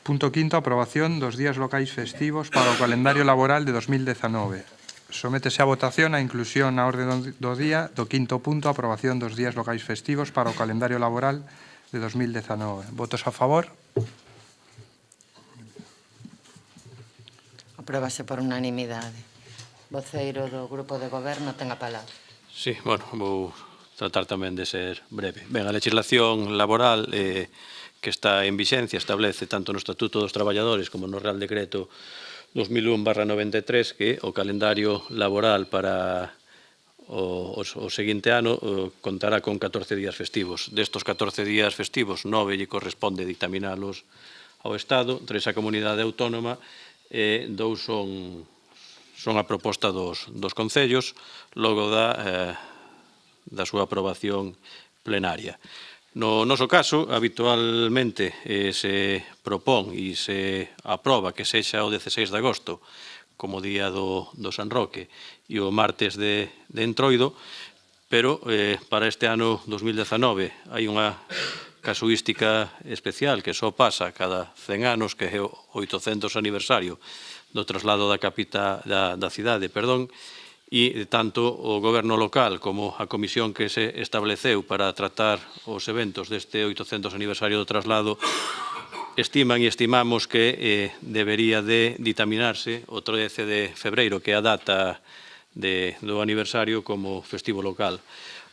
Punto quinto, aprobación dos días locais festivos para o calendario laboral de 2019. Sométese a votación a inclusión na orde do día do quinto punto, aprobación dos días locais festivos para o calendario laboral de 2019. Votos a favor? Apróbase por unanimidade. Voceiro do Grupo de Goberno ten a palabra. Sí, bueno, vou tratar tamén de ser breve. Ben, a legislación laboral que está en vixencia establece tanto no Estatuto dos Traballadores como no Real Decreto 2001/93 que o calendario laboral para o seguinte ano contará con 14 días festivos. Destos 14 días festivos, 9 lle corresponde dictaminalos ao Estado, 3 á comunidade autónoma e 2 son a proposta dos concellos logo da súa aprobación plenaria. No noso caso, habitualmente se propón e se aproba que sexa o 16 de agosto como día do San Roque e o martes de Entroido, pero para este ano 2019 hai unha casuística especial que só pasa cada 100 anos, que é o 800 aniversario do traslado da cidade, e tanto o Goberno local como a comisión que se estableceu para tratar os eventos deste 800 aniversario do traslado estiman e estimamos que debería de ditaminarse o 13 de febreiro, que é a data do aniversario como festivo local.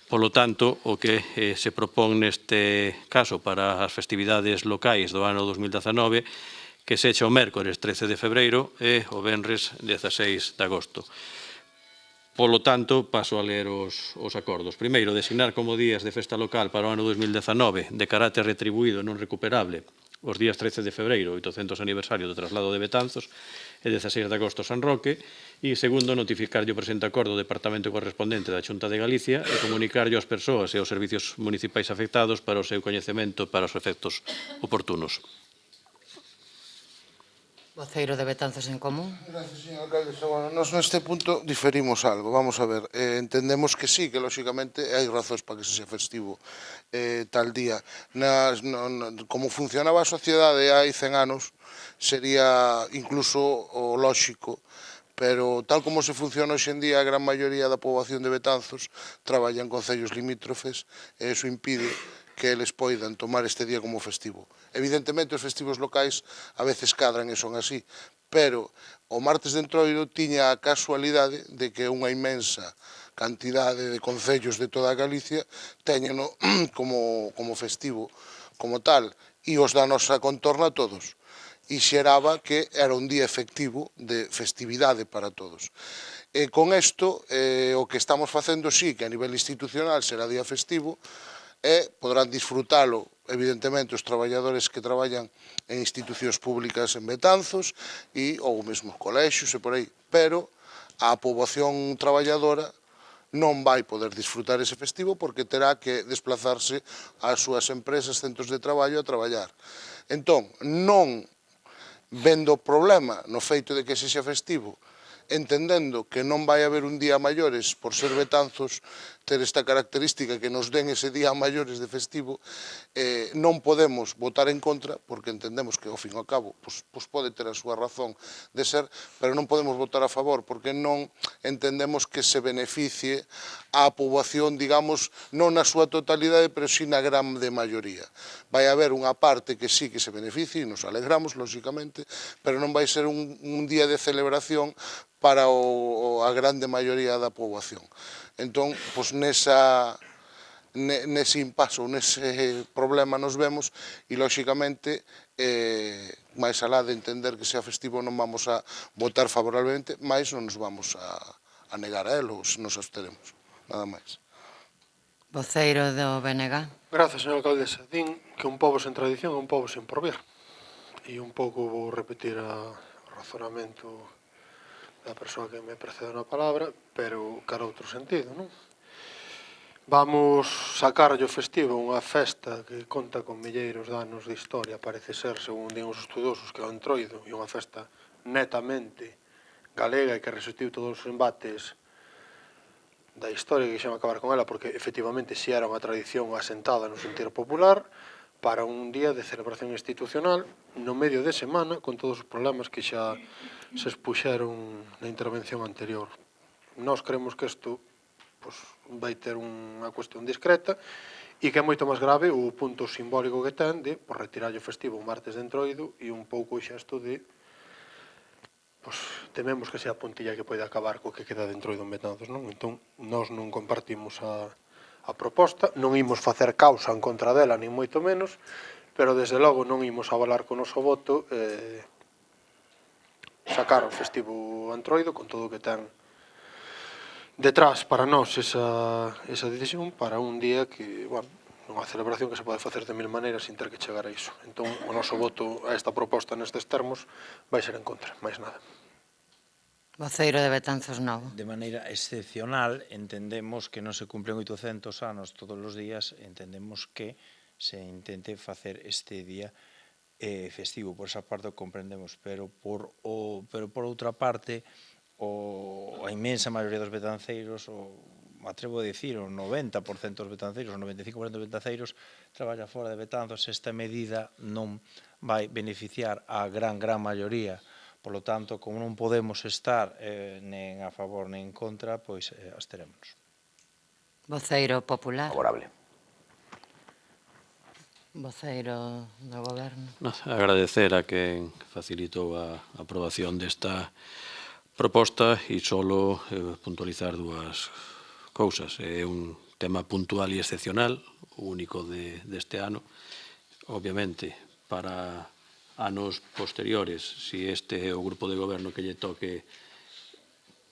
Polo tanto, o que se propón neste caso para as festividades locais do ano 2019 que sexa o mércores 13 de febreiro e o venres 16 de agosto. Polo tanto, paso a ler os acordos. Primeiro, designar como días de festa local para o ano 2019 de carácter retribuído non recuperable os días 13 de febreiro, 800 aniversario do traslado de Betanzos, e 16 de agosto San Roque, e segundo, notificarlle o presente acordo ao Departamento correspondente da Xunta de Galicia e comunicarlle ás persoas e aos servicios municipais afectados para o seu coñecemento para os efectos oportunos. Voceiro de Betanzos en Común. Gracias, señor alcalde. Bueno, nos neste punto diferimos algo. Vamos a ver, entendemos que sí, que lógicamente hai razóns para que se sea festivo tal día. Como funcionaba a sociedade hai 100 anos, sería incluso o lóxico, pero tal como se funciona hoxe en día, a gran maioría da poboación de Betanzos traballa en concellos limítrofes e iso impide que eles poidan tomar este día como festivo. Evidentemente, os festivos locais a veces cadran e son así, pero o martes de Entroido tiña a casualidade de que unha inmensa cantidade de concellos de toda a Galicia teñeno como festivo, como tal, e os da nosa contorna todos. E xeraba que era un día efectivo de festividade para todos. E con isto, o que estamos facendo sí, que a nivel institucional será día festivo, e podrán disfrutalo, evidentemente, os traballadores que traballan en institucións públicas en Betanzos ou mesmo colexios e por aí, pero a poboación traballadora non vai poder disfrutar ese festivo porque terá que desplazarse ás súas empresas, centros de traballo a traballar. Entón, non vendo o problema no feito de que sexa festivo, entendendo que non vai haber un día a maiores por ser Betanzos ter esta característica que nos den ese día a maiores de festivo, non podemos votar en contra porque entendemos que ao fin e ao cabo pode ter a súa razón de ser, pero non podemos votar a favor porque non entendemos que se beneficie á poboación, digamos, non na súa totalidade, pero sí na grande maioría. Vai haber unha parte que sí que se beneficie e nos alegramos, lógicamente, pero non vai ser un día de celebración para a grande maioría da poboación. Entón, nese impaso, nese problema nos vemos e, lógicamente, máis alá de entender que sea festivo non vamos a votar favorablemente, máis non nos vamos a negar a elo, nos absteremos, nada máis. Voceiro do BNG. Grazas, señora alcaldesa. Din que un pobo sen tradición é un pobo sen porvir. E un pouco vou repetir o razonamento da persoa que me precede na palabra, pero cara outro sentido, non? Vamos sacarlle o festivo unha festa que conta con milleiros de anos de historia, parece ser, según din os estudosos, que é o Entroido, e unha festa netamente galega e que resistiu todos os embates da historia que quixeron acabar con ela, porque efectivamente si era unha tradición asentada no sentir popular, para un día de celebración institucional no medio de semana con todos os problemas que xa se expuxeron na intervención anterior. Nós creemos que isto vai ter unha cuestión discreta e que é moito máis grave o punto simbólico que ten de retirar o festivo o martes de Entroido e un pouco o xesto de tememos que sea a puntilla que pode acabar co que queda de Entroido en Betanzos, non? Entón, nós non compartimos a proposta, non imos facer causa en contra dela, nin moito menos, pero desde logo non imos avalar con o noso voto sacar o festivo Entroido con todo o que ten detrás para nós esa decisión para un día que, bueno, unha celebración que se pode facer de mil maneiras sin ter que chegar a iso. Entón, o noso voto a esta proposta nestes termos vai ser en contra, máis nada. Voceiro de Betanzos Novo. De maneira excepcional, entendemos que non se cumplen 800 anos todos os días, entendemos que se intente facer este día festivo. Por esa parte o comprendemos, pero por outra parte, a inmensa maioría dos betanceiros, atrevo a dicir, o 90% dos betanceiros, o 95% dos betanceiros traballa fora de Betanzos. Esta medida non vai beneficiar a gran maioría. Por lo tanto, como non podemos estar nen a favor nen en contra, pois absterémonos. Voceiro popular. Favorable. Voceiro do Goberno. Agradecer a quen facilitou a aprobación desta proposta e solo puntualizar dúas cousas. É un tema puntual e excepcional, o único deste ano. Obviamente, para anos posteriores, si este é o grupo de goberno que lle toque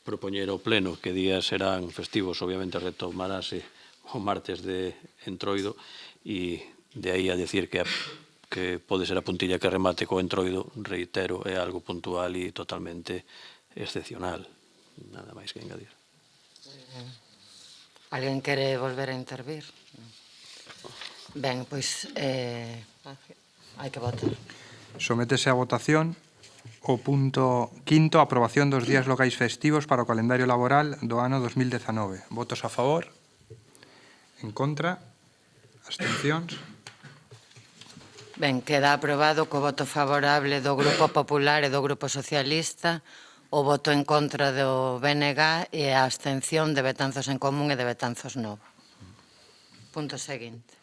propoñer ao pleno que días serán festivos, obviamente retomarase o martes de Entroido e de aí a decir que pode ser a puntilla que remate co Entroido, reitero, é algo puntual e totalmente excepcional. Nada máis que engadir. Alguén quere volver a intervir? Ben, pois hai que votar. Sométese a votación o punto quinto, aprobación dos días locais festivos para o calendario laboral do ano 2019. Votos a favor? En contra? Abstencións? Ben, queda aprobado co voto favorable do Grupo Popular e do Grupo Socialista, o voto en contra do BNG e a abstención de Betanzos en Común e de Betanzos Novo. Punto seguinte.